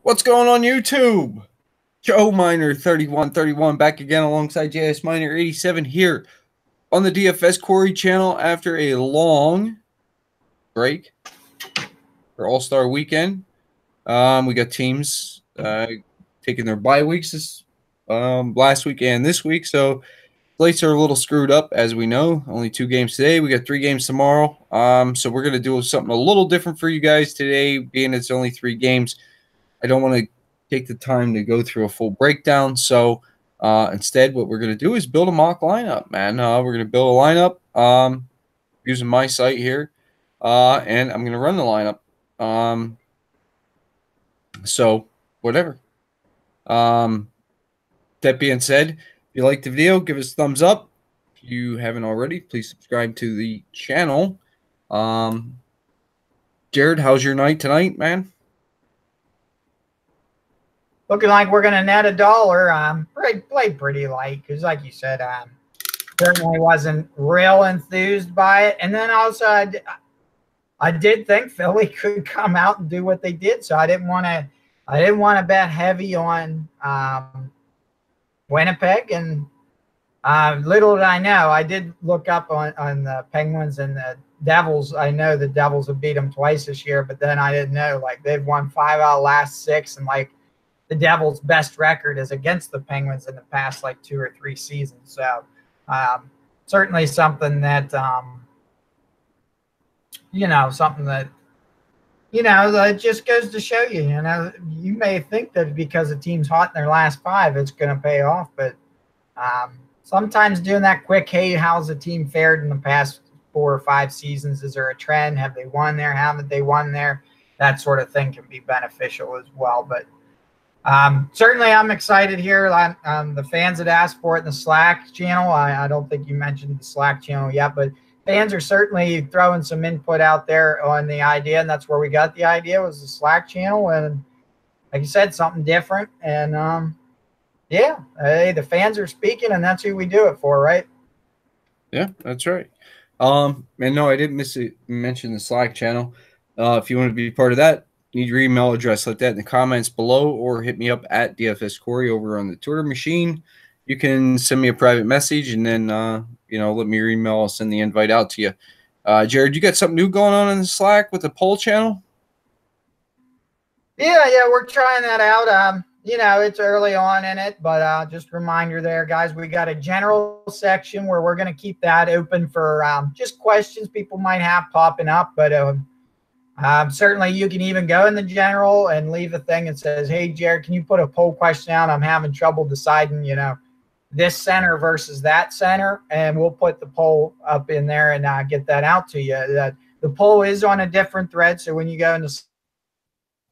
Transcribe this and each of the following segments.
What's going on YouTube? Joe Miner 3131 back again alongside JS Miner 87 here on the DFS Quarry channel after a long break for All-Star Weekend. We got teams taking their bye weeks this last week and this week, so slates are a little screwed up, as we know. Only 2 games today. We got 3 games tomorrow. So we're going to do something a little different for you guys today, being it's only 3 games. I don't want to take the time to go through a full breakdown. So instead, what we're going to do is build a mock lineup, man. We're going to build a lineup using my site here, and I'm going to run the lineup. So whatever. That being said, if you liked the video, give us a thumbs up. If you haven't already, please subscribe to the channel. Jared, how's your night tonight, man? Looking like we're going to net $1. Played pretty light because, like you said, certainly wasn't real enthused by it. And then also, I did think Philly could come out and do what they did, so I didn't want to bet heavy on Winnipeg. And little did I know, I did look up on the Penguins and the Devils. I know the Devils have beat them twice this year, but then I didn't know, like, they've won 5 out of the last 6, and like the Devils' best record is against the Penguins in the past like 2 or 3 seasons. So certainly something that that just goes to show you, you may think that because a team's hot in their last 5, it's going to pay off, but sometimes doing that quick, hey, how's the team fared in the past 4 or 5 seasons? Is there a trend? Have they won there? Haven't they won there? That sort of thing can be beneficial as well. But certainly I'm excited here. The fans had asked for it in the Slack channel. I don't think you mentioned the Slack channel yet, but fans are certainly throwing some input out there on the idea, and that's where we got the idea, was the Slack channel. And like you said, something different. And yeah, hey, the fans are speaking, and that's who we do it for, right? Yeah, that's right. And no, I didn't mention the Slack channel. If you want to be part of that, need your email address, let that in the comments below, or hit me up at DFS Quarry over on the Twitter machine. You can send me a private message, and then let me your email. I'll send the invite out to you. Jared, you got something new going on in the Slack with the poll channel? Yeah, we're trying that out. It's early on in it, but just a reminder there, guys, we got a general section where we're going to keep that open for just questions people might have popping up. But certainly you can even go in the general and leave a thing that says, hey, Jared, can you put a poll question out? I'm having trouble deciding, this center versus that center. And we'll put the poll up in there and get that out to you. The poll is on a different thread. So when you go into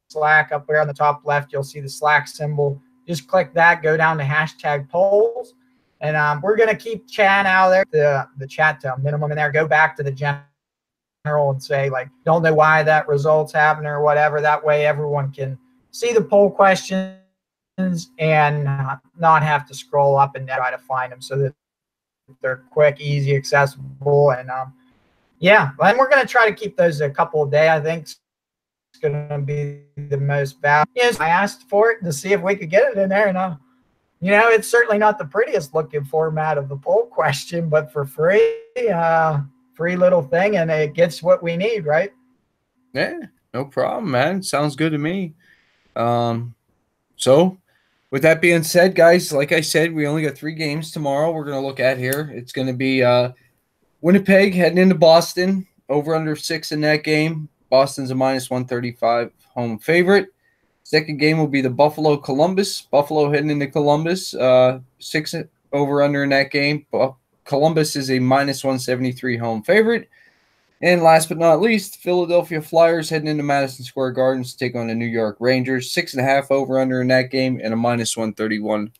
Slack, up there on the top left, you'll see the Slack symbol. Just click that, go down to hashtag polls. And we're going to keep chat out there, the chat to a minimum in there. Go back to the general and say, like, don't know why that result's happening or whatever. That way everyone can see the poll questions and not have to scroll up and try to find them, so that they're quick, easy, accessible. And yeah, and we're going to try to keep those a couple a day. I think it's going to be the most valuable. Yes, I asked for it to see if we could get it in there, and it's certainly not the prettiest looking format of the poll question, but for free, free little thing, and it gets what we need, right? Yeah, no problem, man. Sounds good to me. So with that being said, guys, like I said, we only got 3 games tomorrow we're going to look at here. It's going to be Winnipeg heading into Boston, over under 6 in that game. Boston's a -135 home favorite. Second game will be the Buffalo-Columbus. Buffalo heading into Columbus, 6 over under in that game. Columbus is a -173 home favorite. And last but not least, Philadelphia Flyers heading into Madison Square Garden to take on the New York Rangers. 6.5 over under in that game, and a -131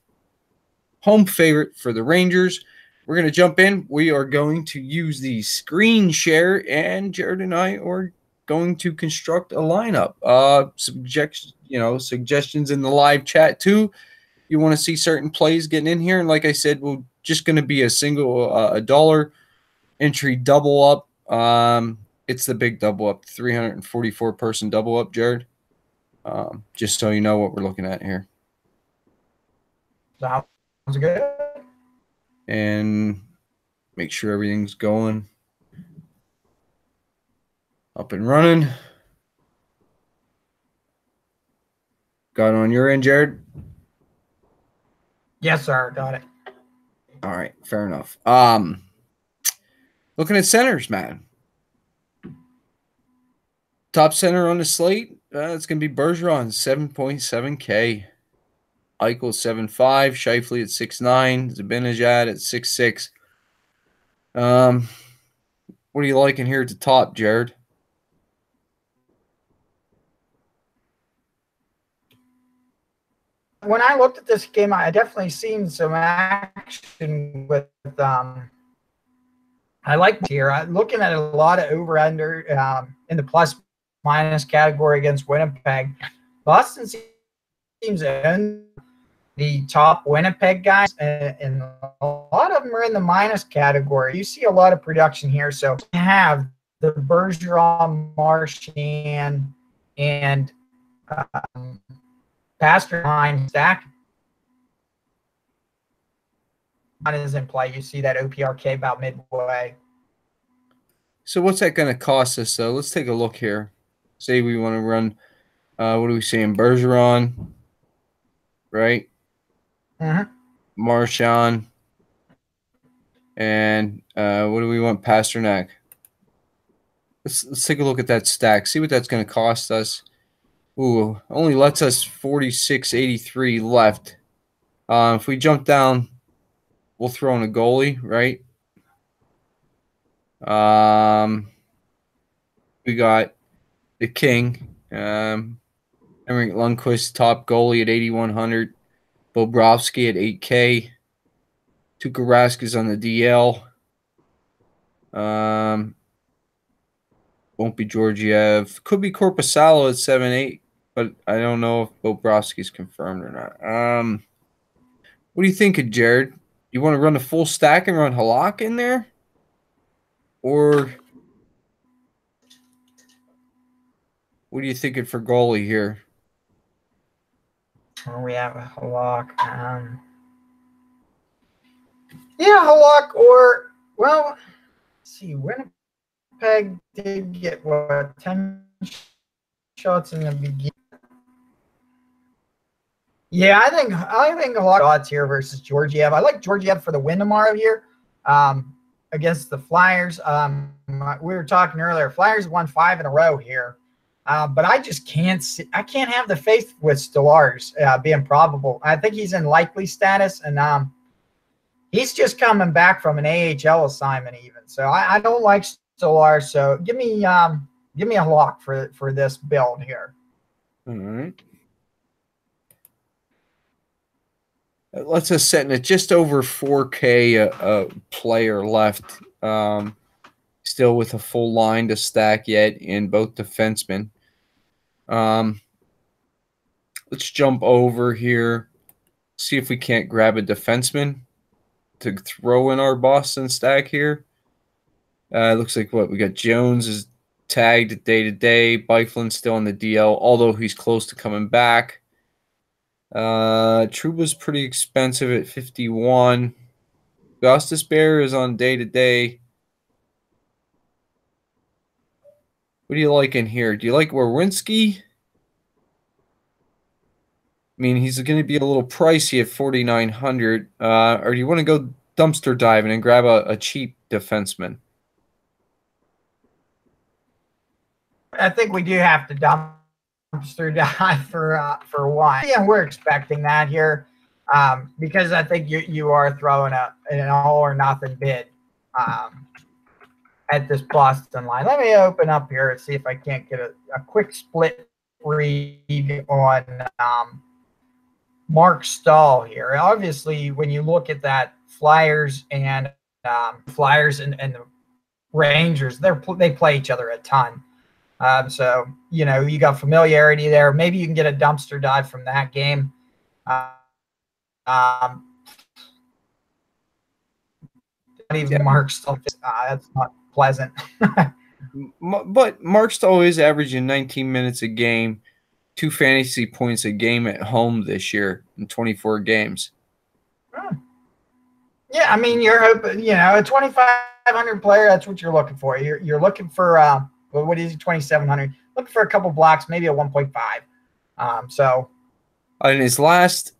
home favorite for the Rangers. We're going to jump in. We are going to use the screen share, and Jared and I are going to construct a lineup. Suggestions in the live chat too. You want to see certain plays getting in here, and like I said, we're just going to be a single a dollar entry double up. It's the big double up, 344 person double up, Jared. just so you know what we're looking at here. Sounds good. And make sure everything's going up and running. Got it on your end, Jared? Yes, sir. Got it. All right, fair enough. Looking at centers, man. Top center on the slate, it's going to be Bergeron, 7.7K. Eichel 7.5, Scheifele at 6.9, Zibanejad at 6.6. What are you liking here at the top, Jared? When I looked at this game, I definitely seen some action with I like here. I'm looking at a lot of over under in the plus minus category against Winnipeg. Boston seems to own the top Winnipeg guys, and a lot of them are in the minus category. You see a lot of production here. So you have the Bergeron, Marchand, and Pasternak stack is in play. You see that OPRK about midway. So what's that going to cost us, though? Let's take a look here. Say we want to run, what are we saying, Bergeron, right? Marchand, and what do we want, Pasternak? Let's take a look at that stack. See what that's going to cost us. Ooh, only lets us 46.83 left. If we jump down, we'll throw in a goalie, right? We got the King, Henrik Lundqvist, top goalie at 8,100. Bobrovsky at 8K. Tuukka Rask is on the DL. Won't be Georgiev. Could be Korpisalo at 7.8, but I don't know if Bobrovsky's confirmed or not. What do you think of Jared? You want to run a full stack and run Halak in there? Or what are you thinking for goalie here? We have a Halak. Yeah, Halak or, well, let's see, Winnipeg did get, what, 10 shots in the beginning. Yeah, I think Halak odds here versus Georgiev. I like Georgiev for the win tomorrow here against the Flyers. We were talking earlier, Flyers won 5 in a row here. But I just can't see, I can't have the faith with Stolarz being probable. I think he's in likely status, and he's just coming back from an AHL assignment even. So I don't like Stolarz. So give me a lock for this build here. All right. Let's us setting it just over 4K a player left. Still with a full line to stack yet in both defensemen. Let's jump over here. See if we can't grab a defenseman to throw in our Boston stack here. Looks like what we got. Jones is tagged day to day. Byfuglien's still on the DL, although he's close to coming back. Trouba's pretty expensive at 51. Gostis Bear is on day to day. What do you like in here? Do you like Werenski? I mean, he's going to be a little pricey at 4,900. Or do you want to go dumpster diving and grab a cheap defenseman? I think we do have to dumpster dive for one. Yeah, we're expecting that here because I think you are throwing an all or nothing bid at this Boston line. Let me open up here and see if I can't get a quick split read on Mark Stahl here. Obviously, when you look at that Flyers and the Rangers, they play each other a ton. So, you know, you got familiarity there. Maybe you can get a dumpster dive from that game. Not even Mark Stahl. That's not pleasant. But Mark Stahl is averaging 19 minutes a game. 2 fantasy points a game at home this year in 24 games. Yeah, I mean, you're hoping, you know, a 2,500 player, that's what you're looking for. You're looking for, well, what is it, 2,700? Looking for a couple blocks, maybe a 1.5. So. In his last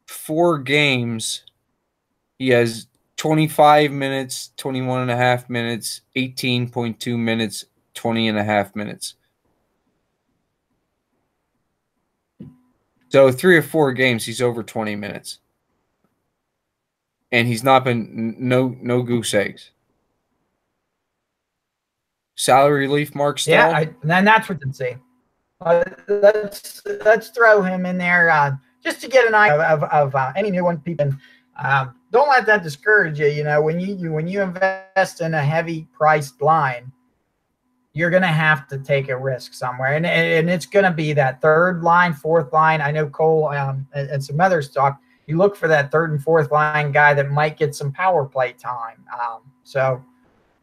4 games, he has 25 minutes, 21.5 minutes, 18.2 minutes, 20.5 minutes. So 3 or 4 games, he's over 20 minutes. And he's not been no goose eggs. Salary relief, Mark Stahl. Yeah, and that's what to see. Let's throw him in there just to get an idea of any new one people. Don't let that discourage you. You know, when you invest in a heavy priced line, you're going to have to take a risk somewhere, and it's going to be that third line, fourth line. I know Cole and some others talk. You look for that third and fourth line guy that might get some power play time. So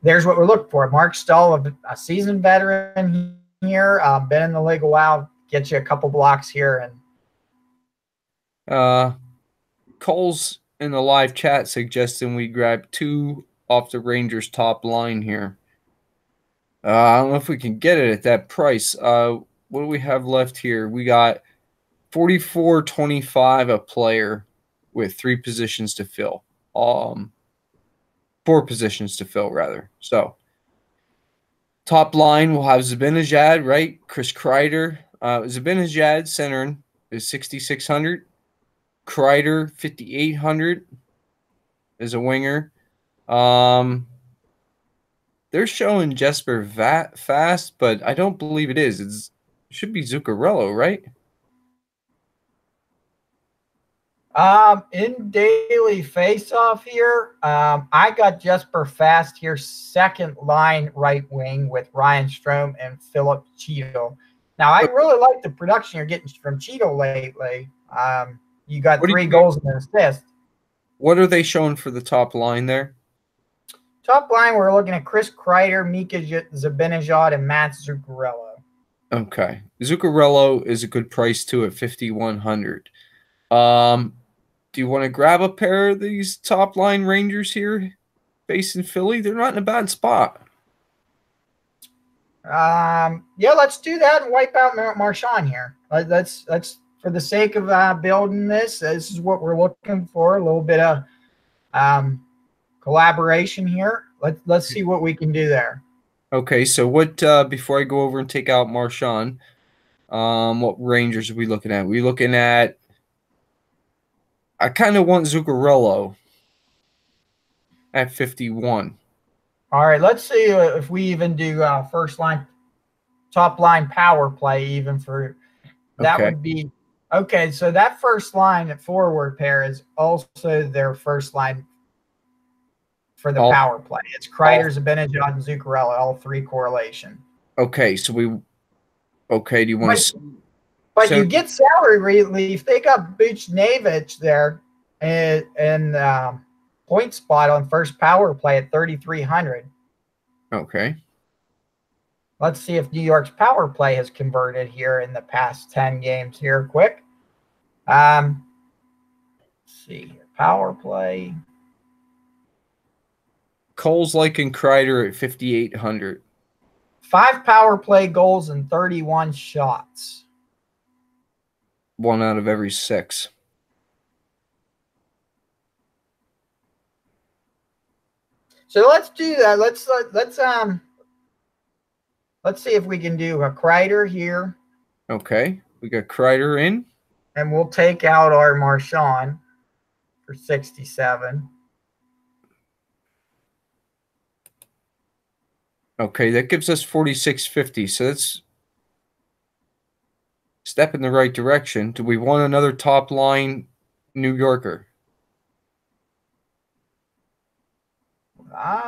there's what we're looking for. Mark Stahl, a seasoned veteran here, been in the league a while, get you a couple blocks here. And Cole's in the live chat suggesting we grab 2 off the Rangers top line here. I don't know if we can get it at that price. What do we have left here? We got $44.25 a player with 3 positions to fill. 4 positions to fill, rather. So, top line, we'll have Zibanejad, right? Chris Kreider. Zibanejad, centering, is 6,600. Kreider, 5,800 as a winger. They're showing Jesper Fast, but I don't believe it is. It should be Zuccarello, right? In daily face-off here, I got Jesper Fast here, second line right wing with Ryan Strome and Philip Cheeto. Now, I really like the production you're getting from Cheeto lately. You got 3 goals and an assist. What are they showing for the top line there? Top line, we're looking at Chris Kreider, Mika Zibanejad, and Matt Zuccarello. Okay. Zuccarello is a good price, too, at 5,100. Do you want to grab a pair of these top line Rangers here based in Philly? They're not in a bad spot. Yeah, let's do that and wipe out Marchand here. Let's for the sake of building this is what we're looking for. A little bit of collaboration here. Let's see what we can do there. Okay, so what before I go over and take out Marchand, what Rangers are we looking at? We're looking at, I kind of want Zuccarello at 51. All right, let's see if we even do first line, top line power play even for that. Okay. Would be okay. So that first line at forward pair is also their first line for the power play. It's Kreider, Zibanejad, and Zuccarello, all 3 correlation. Okay, so do you want to? But you get salary relief. They got Buchnevich there and point spot on first power play at 3,300. Okay. Let's see if New York's power play has converted here in the past 10 games here quick. Let's see here. Power play. Cole's liking Kreider at 5,800. 5 power play goals and 31 shots. 1 out of every 6. So let's do that. Let's see if we can do a Kreider here. Okay, we got Kreider in, and we'll take out our Marchand for 67. Okay, that gives us 46.50. So that's a step in the right direction. Do we want another top line New Yorker?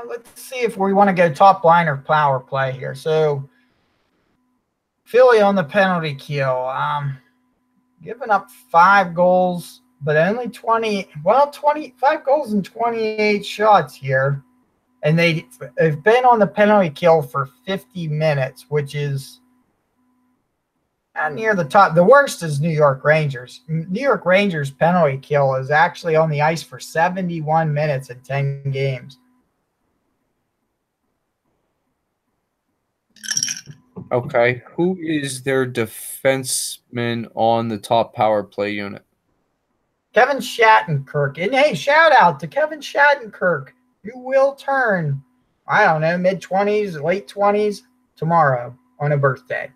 Let's see if we want to go top line or power play here. So Philly on the penalty kill, giving up 5 goals, but only 25 goals and 28 shots here. And they've been on the penalty kill for 50 minutes, which is near the top. The worst is New York Rangers. New York Rangers penalty kill is actually on the ice for 71 minutes in 10 games. Okay. Who is their defenseman on the top power play unit? Kevin Shattenkirk. And hey, shout out to Kevin Shattenkirk, who will turn, I don't know, mid-20s, late 20s tomorrow on a birthday.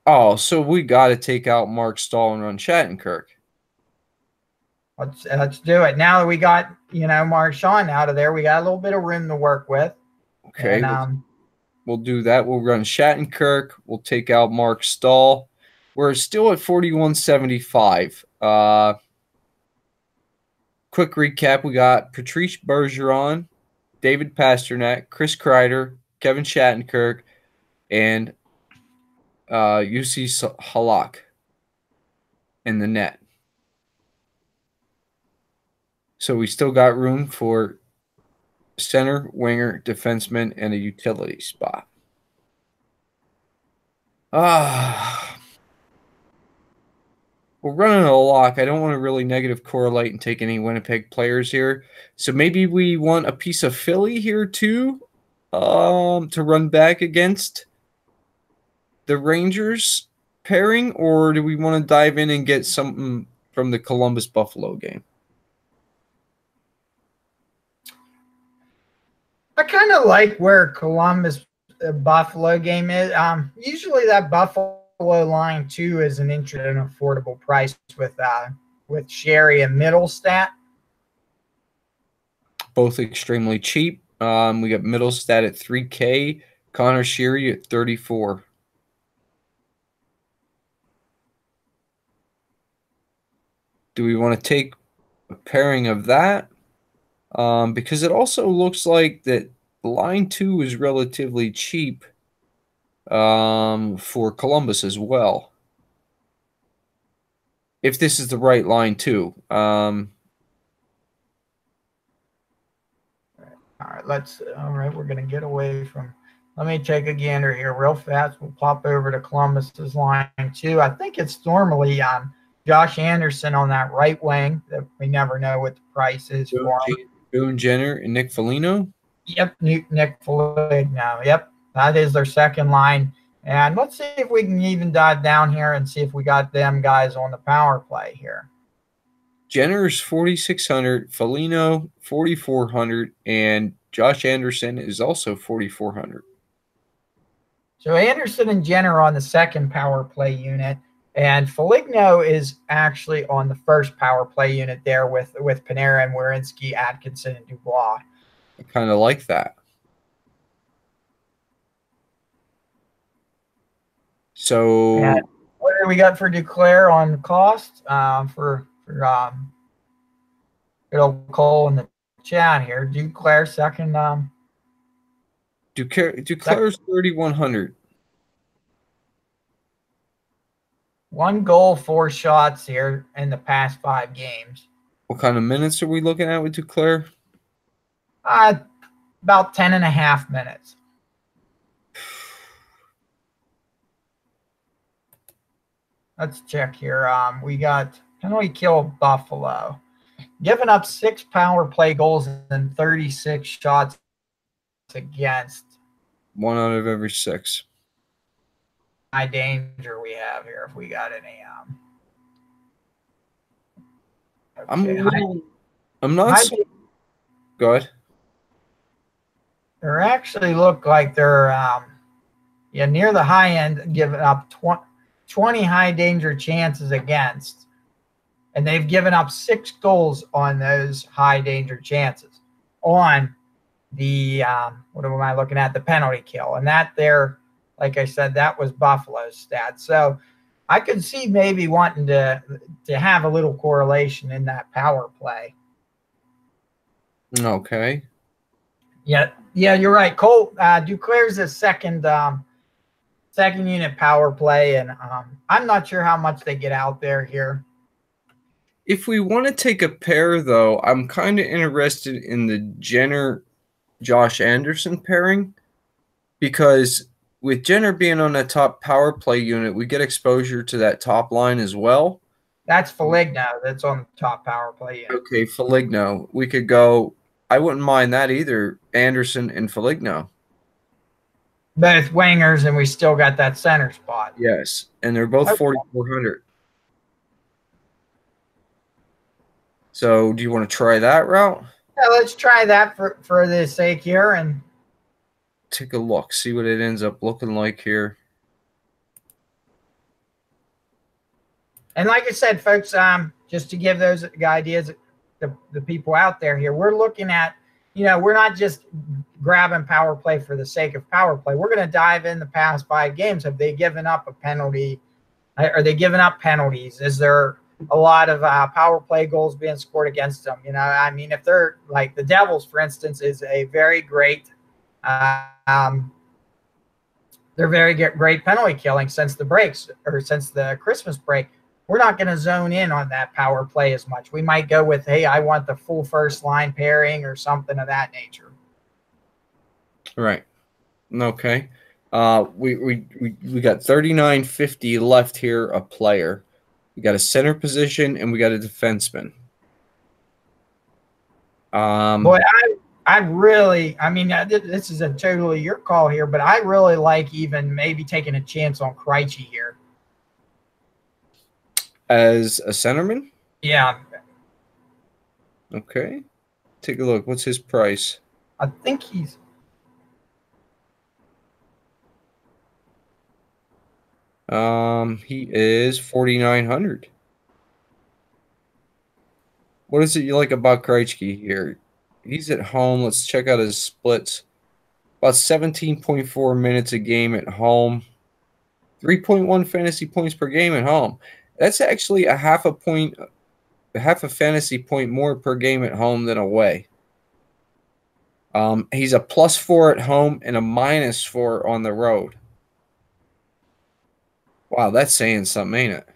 Oh, so we got to take out Mark Stahl and run Shattenkirk. Let's do it. Now that we got, Marchand out of there, we got a little bit of room to work with. Okay. And, we'll do that. We'll run Shattenkirk. We'll take out Mark Stahl. We're still at 41.75. Quick recap. We got Patrice Bergeron, David Pastrnak, Chris Kreider, Kevin Shattenkirk, and UC Halak in the net. So we still got room for center, winger, defenseman, and a utility spot. We're running a lock. I don't want to really negative correlate and take any Winnipeg players here. So maybe we want a piece of Philly here too, to run back against the Rangers pairing, or do we want to dive in and get something from the Columbus-Buffalo game? I kind of like where Columbus-Buffalo game is. Usually that Buffalo line too is an affordable price with Sherry and Middlestat. Both extremely cheap. We got Middlestat at $3K, Connor Sherry at $34. Do we want to take a pairing of that? Because it also looks like that line 2 is relatively cheap for Columbus as well. If this is the right line 2. All right, we're going to get away from, let me take a gander here real fast. We'll pop over to Columbus's line 2. I think it's normally Josh Anderson on that right wing. That we never know what the price is for him. Boone Jenner and Nick Foligno? Yep, Nick Foligno. Yep, that is their second line. And let's see if we can even dive down here and see if we got them guys on the power play here. Jenner's 4,600, Foligno 4,400, and Josh Anderson is also 4,400. So Anderson and Jenner on the second power play unit, and Foligno is actually on the first power play unit there with Panarin, Werenski, Atkinson, and Dubois. I kind of like that. So and what do we got for Duclair on cost for good old Cole in the chat here? Duclair second. Duclair's 3,100. 1 goal, 4 shots here in the past 5 games. What kind of minutes are we looking at with Duclair? About 10.5 minutes. Let's check here. We got penalty kill Buffalo. Giving up 6 power play goals and 36 shots against. 1 out of every 6. High danger we have here if we got any. Okay. I'm not. Go ahead. They actually look like they're near the high end, giving up 20 high danger chances against, and they've given up 6 goals on those high danger chances on the what am I looking at? The penalty kill, and that there. Like I said, that was Buffalo's stats. So I could see maybe wanting to have a little correlation in that power play. Okay. Yeah, you're right. Cole Duclair's a second unit power play, and I'm not sure how much they get out there here. If we want to take a pair, though, I'm kind of interested in the Jenner-Josh Anderson pairing because with Jenner being on that top power play unit, we get exposure to that top line as well. That's Foligno. That's on the top power play unit. Okay, Foligno. We could go. I wouldn't mind that either. Anderson and Foligno. Both wingers, and we still got that center spot. Yes, and they're both Okay. 4,400. So, do you want to try that route? Yeah, let's try that for the sake here, and take a look, see what it ends up looking like here. And like I said, folks, just to give those ideas, the people out there here, we're looking at, we're not just grabbing power play for the sake of power play. We're going to dive in the past 5 games. Have they given up a penalty? Are they giving up penalties? Is there a lot of power play goals being scored against them? I mean, if they're like the Devils, for instance, is a very great, they're very great penalty killing since the breaks or since the Christmas break. We're not going to zone in on that power play as much. We might go with, hey, I want the full first line pairing or something of that nature. Right. Okay. We got 39.50 left here, a player. We got a center position and we got a defenseman. Boy, I really, I mean, this is a totally your call here, but I really like even maybe taking a chance on Krejci here. As a centerman? Yeah. Okay. Take a look. What's his price? I think he's he is 4,900. What is it you like about Krejci here? He's at home. Let's check out his splits. About 17.4 minutes a game at home. 3.1 fantasy points per game at home. That's actually a half a fantasy point more per game at home than away. He's a +4 at home and a -4 on the road. Wow, that's saying something, ain't it?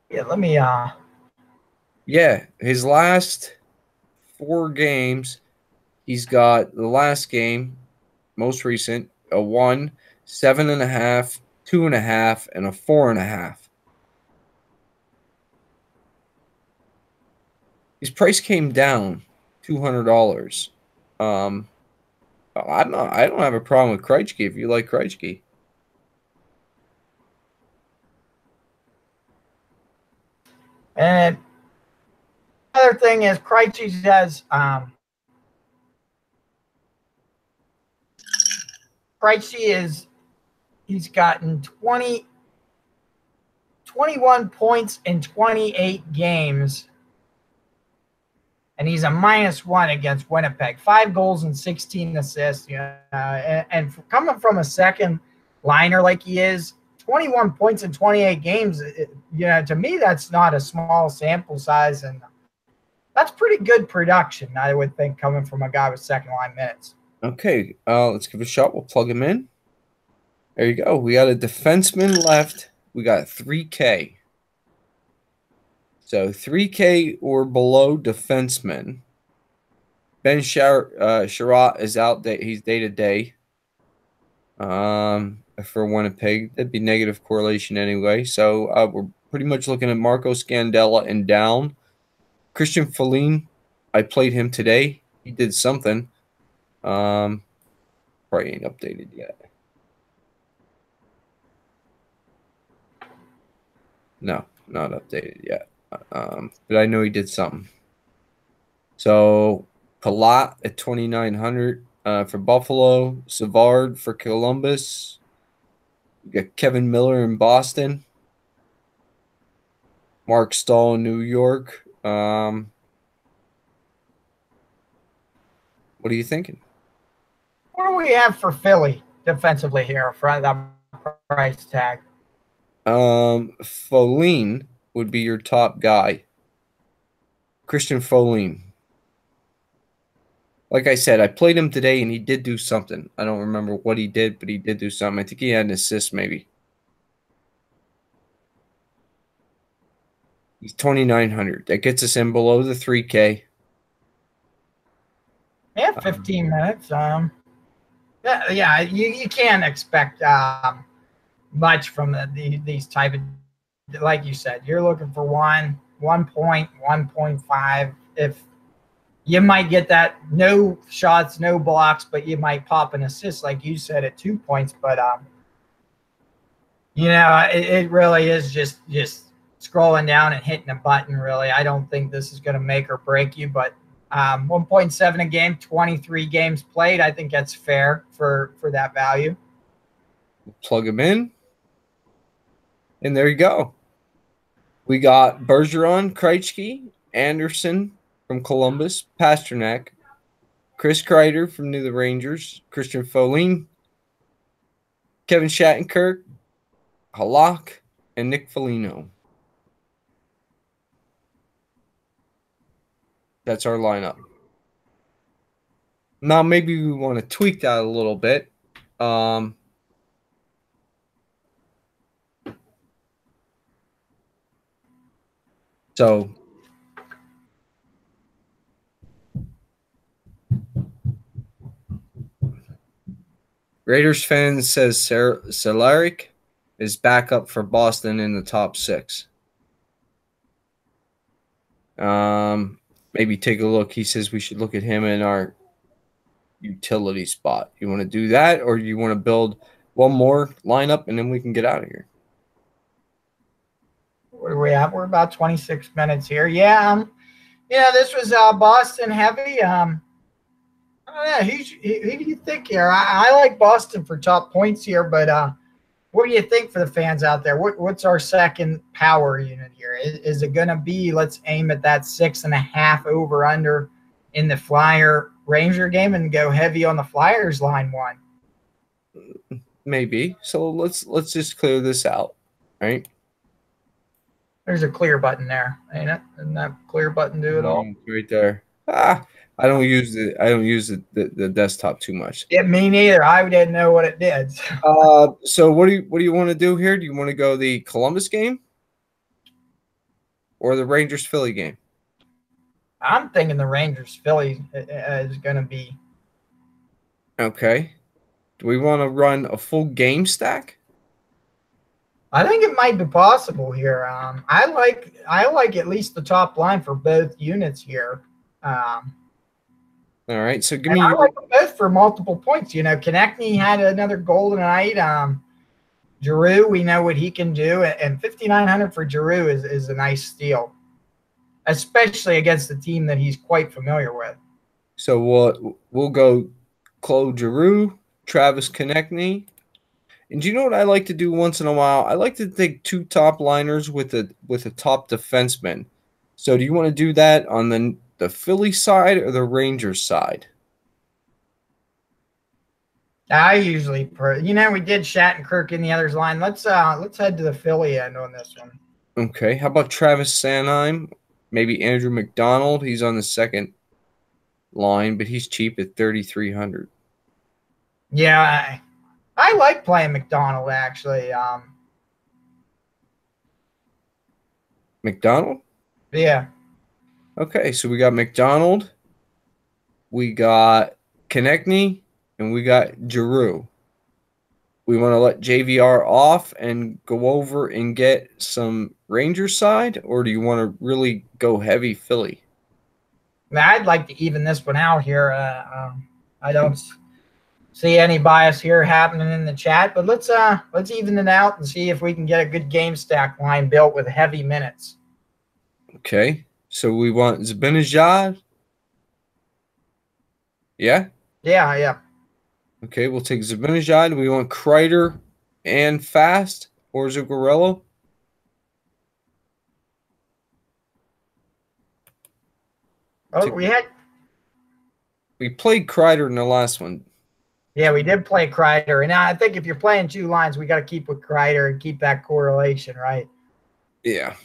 Yeah, let me Yeah, his last 4 games, he's got the last game, most recent, a 1, 7.5, 2.5, and a 4.5. His price came down $200. I don't have a problem with Krejci if you like Krejci. and other thing is Krejci says he's gotten 21 points in 28 games, and he's a -1 against Winnipeg. 5 goals and 16 assists. And coming from a second liner like he is, 21 points in 28 games. To me, that's not a small sample size, and that's pretty good production, I would think, coming from a guy with second line minutes. Okay, let's give it a shot. We'll plug him in. There you go. We got a defenseman left. We got 3K. So 3K or below defenseman. Ben Sherratt is out. He's day-to-day. For Winnipeg, that'd be negative correlation anyway. So we're pretty much looking at Marco Scandella and down. Christian Foligno, I played him today. He did something. Probably ain't updated yet. No, not updated yet. But I know he did something. So Palat at 2,900 for Buffalo. Savard for Columbus. We got Kevin Miller in Boston. Mark Stahl in New York. What are you thinking? What do we have for Philly defensively here for that price tag? Foligno would be your top guy. Christian Foligno. Like I said, I played him today and he did do something. I don't remember what he did, but he did do something. I think he had an assist maybe. He's 2,900. That gets us in below the 3K. Yeah, 15 minutes. Yeah, you can't expect much from these type of, like you said, you're looking for 1.5. If you might get that, no shots, no blocks, but you might pop an assist, like you said, at 2 points. But it really is just scrolling down and hitting a button. Really, I don't think this is going to make or break you. But 1.7 a game, 23 games played. I think that's fair for that value. Plug them in, and there you go. We got Bergeron, Krejci, Anderson from Columbus, Pasternak, Chris Kreider from the Rangers, Christian Folin, Kevin Shattenkirk, Halak, and Nick Foligno. That's our lineup. Now, maybe we want to tweak that a little bit. So Raiders fan says Cehlarik is back up for Boston in the top 6. Maybe take a look. He says we should look at him in our utility spot. You want to do that, or you want to build one more lineup and then we can get out of here? What are we at? We're about 26 minutes here. Yeah, this was Boston heavy. I don't know. Who do you think here? I like Boston for top points here, but what do you think for the fans out there? What's our second power unit here? Is it going to be, let's aim at that 6.5 over under in the Flyer Ranger game and go heavy on the Flyers line one? Maybe. So let's just clear this out, right? There's a clear button there, ain't it? Doesn't that clear button do it all? Right there. I don't use the desktop too much. Yeah, me neither. I didn't know what it did. So what do you want to do here? Do you want to go the Columbus game or the Rangers Philly game? I'm thinking the Rangers Philly is going to be. Okay. Do we want to run a full game stack? I think it might be possible here. I like at least the top line for both units here. All right, so give me. I like them both for multiple points. Konechny had another goal tonight. Giroux, we know what he can do, and 5,900 for Giroux is a nice steal, especially against a team that he's quite familiar with. So we'll go Claude Giroux, Travis Konechny. And do you know what I like to do once in a while? I like to take 2 top liners with a top defenseman. So do you want to do that on the Philly side or the Rangers side? I usually, we did Shattenkirk in the other's line. Let's head to the Philly end on this one. Okay. How about Travis Sanheim? Maybe Andrew McDonald. He's on the second line, but he's cheap at 3,300. Yeah, I like playing McDonald, actually. McDonald? Yeah. Okay, so we got McDonald, we got Konechny, and we got Giroux. We want to let JVR off and go over and get some Rangers side, or do you want to really go heavy Philly? I'd like to even this one out here. I don't see any bias here happening in the chat, but let's even it out and see if we can get a good game stack line built with heavy minutes. Okay, so we want Zibanejad. Yeah? Yeah. Okay, we'll take Zibanejad. We want Kreider and Fast or Zuccarello. Oh, we played Kreider in the last one. Yeah, we did play Kreider. And I think if you're playing 2 lines, we got to keep with Kreider and keep that correlation, right? Yeah.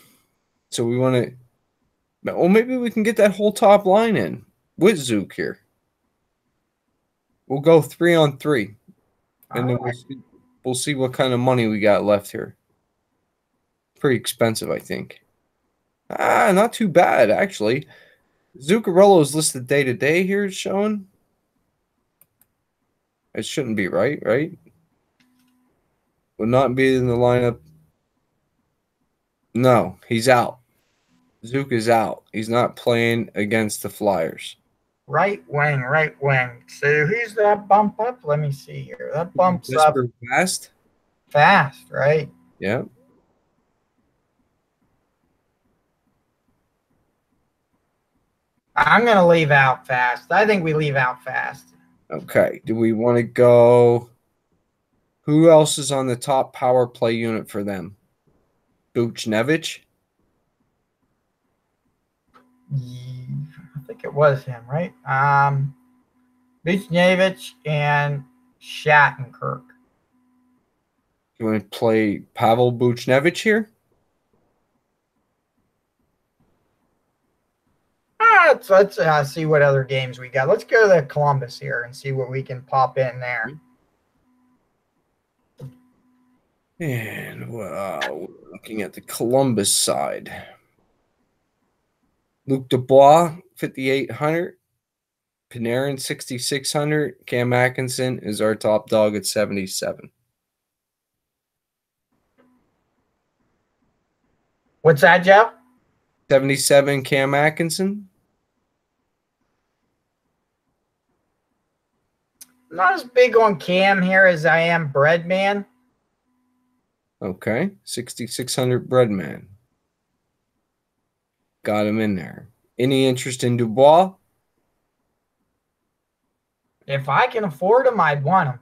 So we want to – well, maybe we can get that whole top line in with Zook here. We'll go 3-on-3. And then we'll see what kind of money we got left here. Pretty expensive, I think. Not too bad, actually. Zuccarello is listed day-to-day here, it's showing. It shouldn't be, right? Right? Would not be in the lineup. No, he's out. Zook is out. He's not playing against the Flyers. Right wing, right wing. So who's that bump up? Let me see here. That bumps up Fast. fast, right? Yeah. I'm going to leave out fast. I think we leave out fast. Okay. Do we want to go? Who else is on the top power play unit for them? Buchnevich? I think it was him, right? Buchnevich and Shattenkirk. You want to play Pavel Buchnevich here? Let's see what other games we got. Let's go to Columbus here and see what we can pop in there. And we're looking at the Columbus side. Luc Dubois, 5,800. Panarin, 6,600. Cam Atkinson is our top dog at 77. What's that, Joe? 77, Cam Atkinson. I'm not as big on Cam here as I am Breadman. Okay, 6,600 Breadman. Got him in there. Any interest in Dubois? If I can afford him, I'd want him.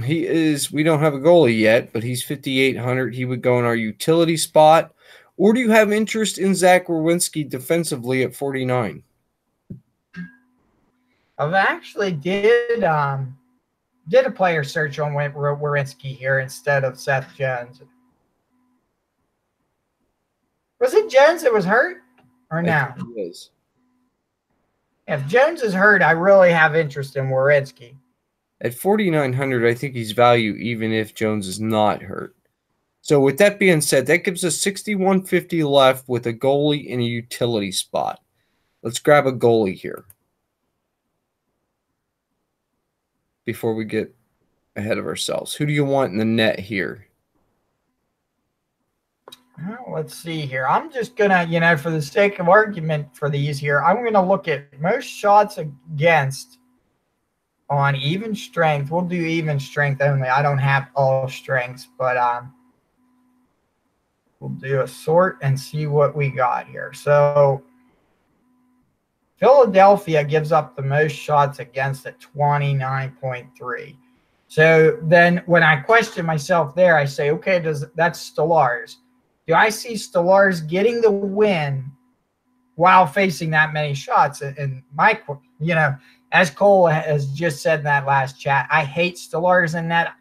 He is. We don't have a goalie yet, but he's 5,800. He would go in our utility spot. Or do you have interest in Zach Werenski defensively at 49? I've actually did a player search on Werenski here instead of Seth Jones. Was it Jones that was hurt or no? He is. If Jones is hurt, I really have interest in Werenski. At 4,900, I think he's value even if Jones is not hurt. So with that being said, that gives us 6,150 left with a goalie in a utility spot. Let's grab a goalie here before we get ahead of ourselves. Who do you want in the net here? Well, let's see here. I'm just going to, for the sake of argument for these here, I'm going to look at most shots against on even strength. We'll do even strength only. I don't have all strengths, but we'll do a sort and see what we got here. So Philadelphia gives up the most shots against at 29.3. So then when I question myself there, I say, okay, that's Stolarz. Do I see Stolarz getting the win while facing that many shots? And my, as Cole has just said in that last chat, I hate Stolarz in that.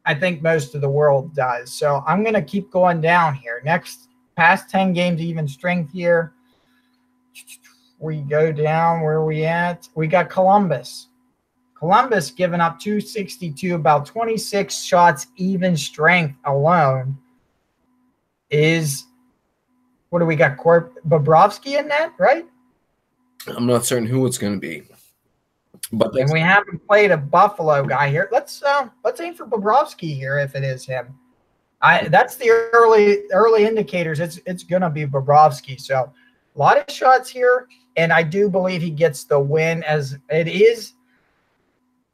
I think most of the world does. So I'm going to keep going down here. Next, past 10 games, even strength here. We go down. Where are we at? We got Columbus. Columbus giving up 262, about 26 shots, even strength alone. What do we got? Bobrovsky in that, right? I'm not certain who it's going to be. And we haven't played a Buffalo guy here. Let's aim for Bobrovsky here if it is him. That's the early indicators. It's gonna be Bobrovsky. So a lot of shots here, and I do believe he gets the win as it is.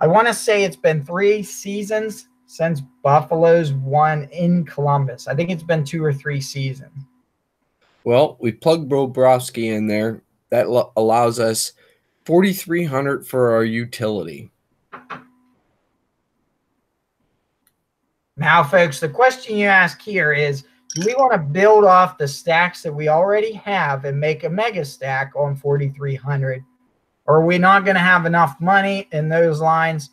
I want to say it's been 3 seasons since Buffalo's won in Columbus. I think it's been 2 or 3 seasons. Well, we plugged Bobrovsky in there. That allows us 4,300 for our utility. Now, folks, the question you ask here is, do we want to build off the stacks that we already have and make a mega stack on 4,300? Or are we not going to have enough money in those lines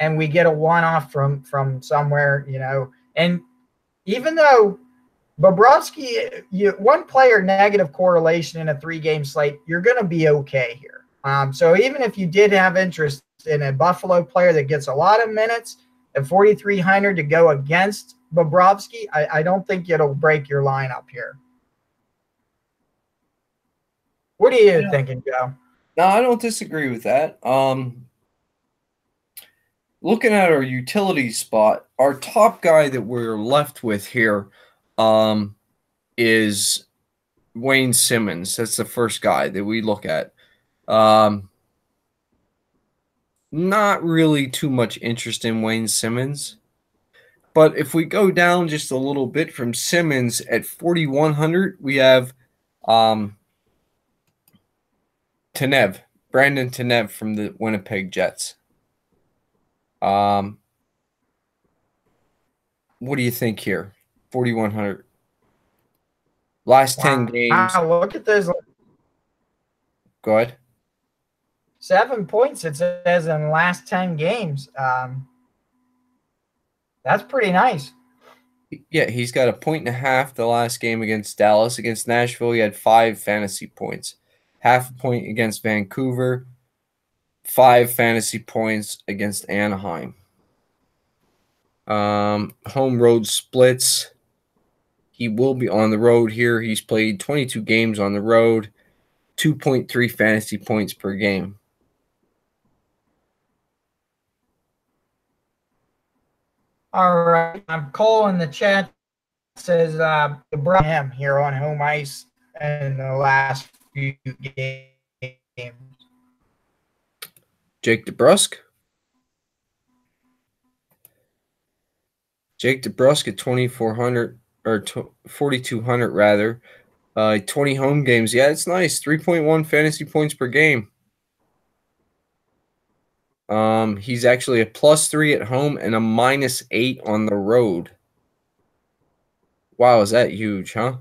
and we get a one-off from somewhere, And even though Bobrovsky, one player negative correlation in a 3-game slate, you're going to be okay here. So even if you did have interest in a Buffalo player that gets a lot of minutes at 4,300 to go against Bobrovsky, I don't think it'll break your lineup here. What are you thinking, Joe? No, I don't disagree with that. looking at our utility spot, our top guy that we're left with here is Wayne Simmons. That's the first guy that we look at. Not really too much interest in Wayne Simmons. But if we go down just a little bit from Simmons at 4,100, we have Tanev, Brandon Tanev from the Winnipeg Jets. What do you think here? 4,100. Last 10 games. Wow, look at this. Go ahead. 7 points, it says, in the last 10 games. That's pretty nice. Yeah, he's got 1.5 points the last game against Dallas. Against Nashville, he had 5 fantasy points. 0.5 point against Vancouver. 5 fantasy points against Anaheim. Home road splits. He will be on the road here. He's played 22 games on the road. 2.3 fantasy points per game. All right. Cole in the chat says him here on home ice in the last few games. Jake DeBrusk. Jake DeBrusk at 2,400 or 4,200 rather. 20 home games. Yeah, it's nice. 3.1 fantasy points per game. He's actually a +3 at home and a -8 on the road. Wow, is that huge, huh?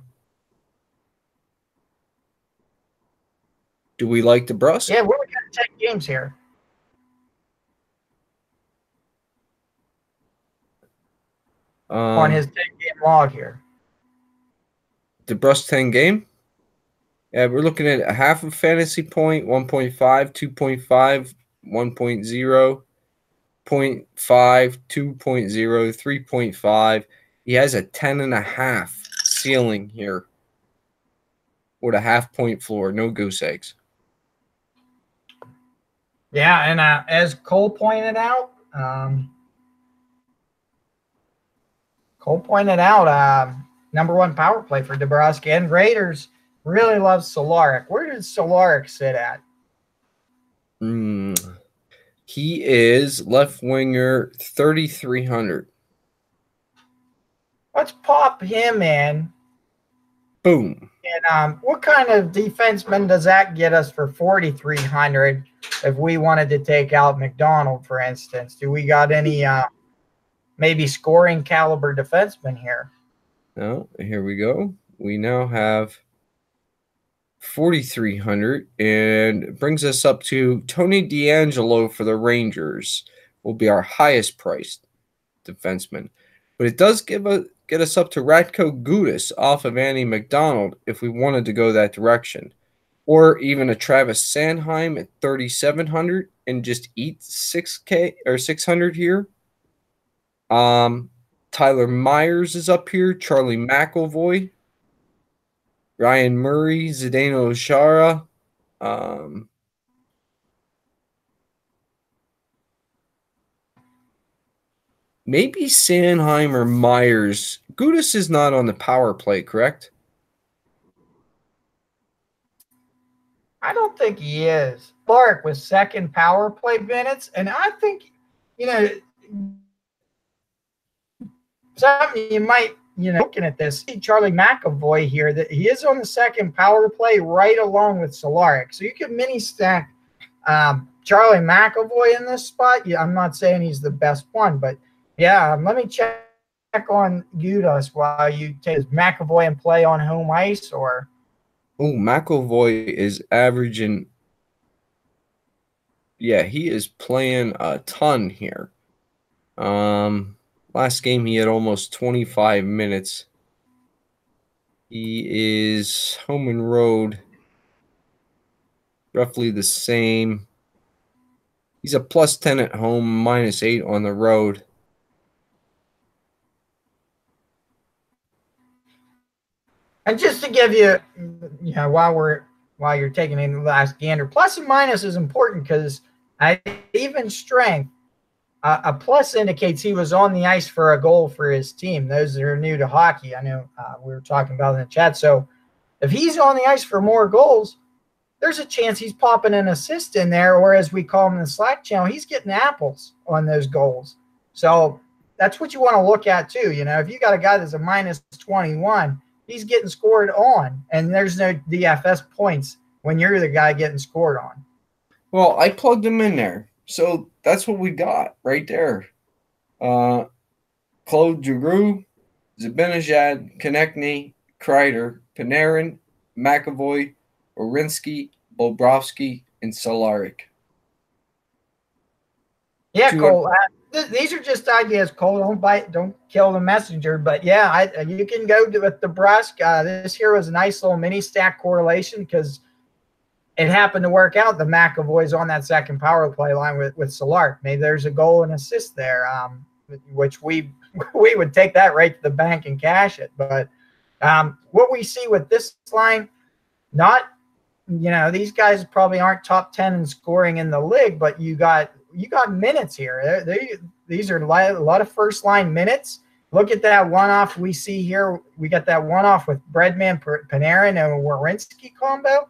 Do we like DeBrusk? Yeah, we're going to 10 games here. On his 10-game log here. DeBrusk 10 game? Yeah, we're looking at a half a fantasy point, 1.5, 2.5, 1.0, 0.5, 2.0, 3.5. He has a 10.5 ceiling here with a 0.5 point floor, no goose eggs. Yeah, and as Cole pointed out, #1 power play for DeBrusk, and Raiders really love Solaric. Where does Solaric sit at? He is left winger 3,300. Let's pop him in. Boom. And what kind of defenseman does that get us for 4,300 if we wanted to take out McDonald, for instance? Do we got any maybe scoring caliber defenseman here? No, here we go. We now have 4,300, and it brings us up to Tony DeAngelo for the Rangers. Will be our highest priced defenseman. But it does get us up to Ratko Gudas off of Andy McDonald if we wanted to go that direction. Or even a Travis Sanheim at 3,700 and just eat 6K or 600 here. Tyler Myers is up here. Charlie McAvoy. Ryan Murray. Zdeno Chara. Maybe Sanheim or Myers. Gudas is not on the power play, correct? I don't think he is. Clark with second power play minutes, and I think, something you might, looking at this, see Charlie McAvoy here, that he is on the second power play right along with Solaric. So you can mini stack Charlie McAvoy in this spot. Yeah, I'm not saying he's the best one, but yeah, let me check on Gudas while you take McAvoy and play on home ice, or. Oh, McAvoy is averaging. Yeah, he is playing a ton here. Last game he had almost 25 minutes. He is home and road roughly the same. He's a +10 at home, -8 on the road. And just to give you, while you're taking in the last gander, plus and minus is important because at even strength, A plus indicates he was on the ice for a goal for his team. Those that are new to hockey, I know we were talking about in the chat. So if he's on the ice for more goals, there's a chance he's popping an assist in there, or as we call him in the Slack channel, he's getting apples on those goals. So that's what you want to look at too. You know, if you got a guy that's a minus 21, he's getting scored on, and there's no DFS points when you're the guy getting scored on. Well, I plugged him in there. So that's what we got right there. Claude Giroux, Zibanejad, Konechny, Kreider, Panarin, McAvoy, Orinsky, Bobrovsky, and Solaric. Yeah, Cole. These are just ideas, Cole. Don't kill the messenger. But yeah, you can go with DeBrusque. This here was a nice little mini stack correlation because it happened to work out. The McAvoy's on that second power play line with Solaric. Maybe there's a goal and assist there, which we would take that right to the bank and cash it. But what we see with this line, not, you know, these guys probably aren't top 10 in scoring in the league, but you got minutes here. These are a lot of first line minutes. Look at that one-off we see here. We got that one-off with Breadman, Panarin, and Werenski combo.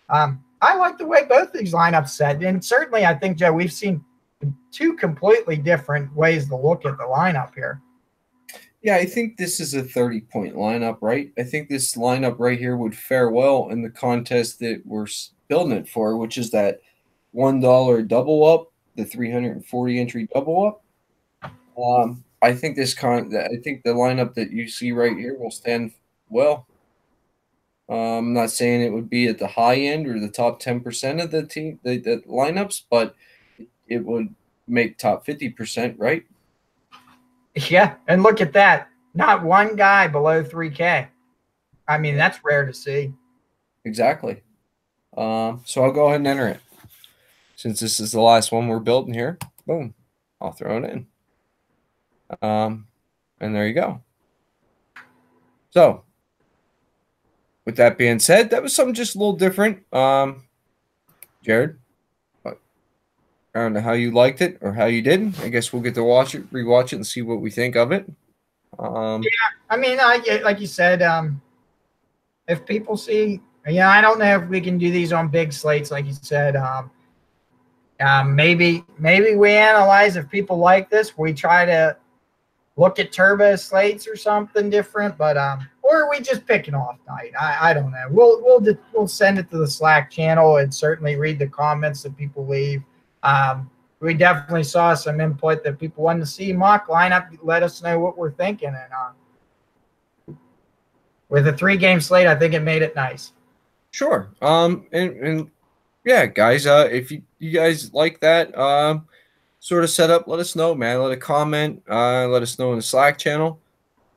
I like the way both these lineups set. And certainly I think, Joe, we've seen two completely different ways to look at the lineup here. Yeah, I think this is a 30-point lineup, right? I think this lineup right here would fare well in the contest that we're building it for, which is that $1 double up, the 340 entry double up. I think the lineup that you see right here will stand well. I'm not saying it would be at the high end or the top 10% of the team, the lineups, but it would make top 50%, right? Yeah, and look at that. Not one guy below 3K. I mean, that's rare to see. Exactly. So I'll go ahead and enter it. Since this is the last one we're building here, boom, I'll throw it in. And there you go. So with that being said, that was something just a little different. Jared, I don't know how you liked it or how you didn't. I guess we'll get to watch it, rewatch it, and see what we think of it. Yeah, I mean, like you said, if people see, I don't know if we can do these on big slates, like you said. Maybe we analyze if people like this. We try to look at turbo slates or something different, but or we just pick an off night. I don't know. We'll send it to the Slack channel and certainly read the comments that people leave. We definitely saw some input that people wanted to see mock lineup. Let us know what we're thinking, and with a 3-game slate, I think it made it nice. Sure. And yeah, guys, if you guys like that sort of setup, let us know, man. Let a comment. Let us know in the Slack channel.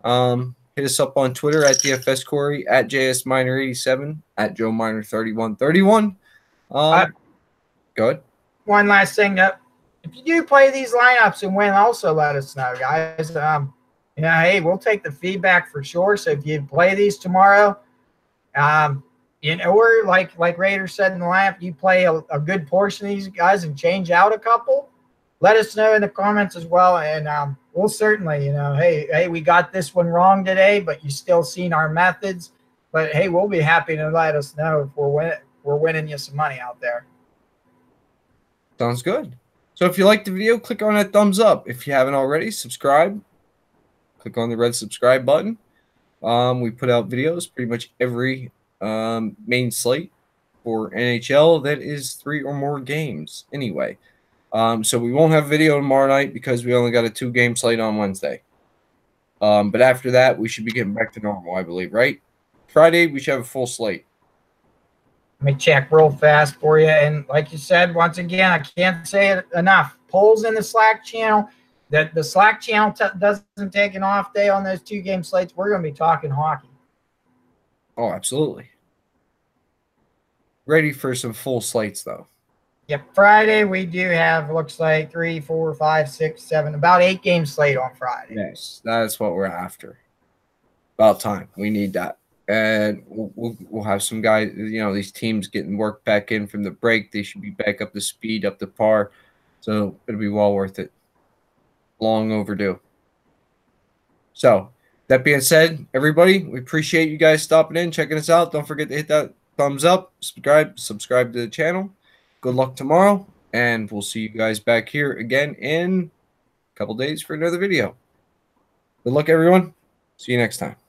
Hit us up on Twitter at DFS Quarry, at JSMiner87, at JoeMiner3131. Go ahead. One last thing, if you do play these lineups and win, also let us know, guys. Hey, we'll take the feedback for sure. So if you play these tomorrow, or like Raider said in the lineup, you play a good portion of these guys and change out a couple, let us know in the comments as well. And we'll certainly, hey, we got this one wrong today, but you still seen our methods. But hey, we'll be happy to let us know if we're winning you some money out there. Sounds good. So if you liked the video, click on that thumbs up. If you haven't already, subscribe. Click on the red subscribe button. We put out videos pretty much every main slate for NHL that is 3 or more games anyway. So we won't have a video tomorrow night because we only got a 2-game slate on Wednesday. But after that, we should be getting back to normal, I believe, right? Friday, we should have a full slate. Let me check real fast for you. And like you said, once again, I can't say it enough. Polls in the Slack channel. That the Slack channel doesn't take an off day on those 2-game slates. We're going to be talking hockey. Oh, absolutely. Ready for some full slates, though. Yep. Friday, we do have, looks like 3, 4, 5, 6, 7, about 8-game slate on Friday. Yes, that's what we're after. About time. We need that. And we'll have some guys, these teams getting work back in from the break. They should be back up to speed, up to par. So it'll be well worth it. long overdue. So, that being said, everybody, we appreciate you guys stopping in, checking us out. Don't forget to hit that thumbs up, subscribe to the channel. Good luck tomorrow, and we'll see you guys back here again in a couple days for another video. Good luck, everyone. See you next time.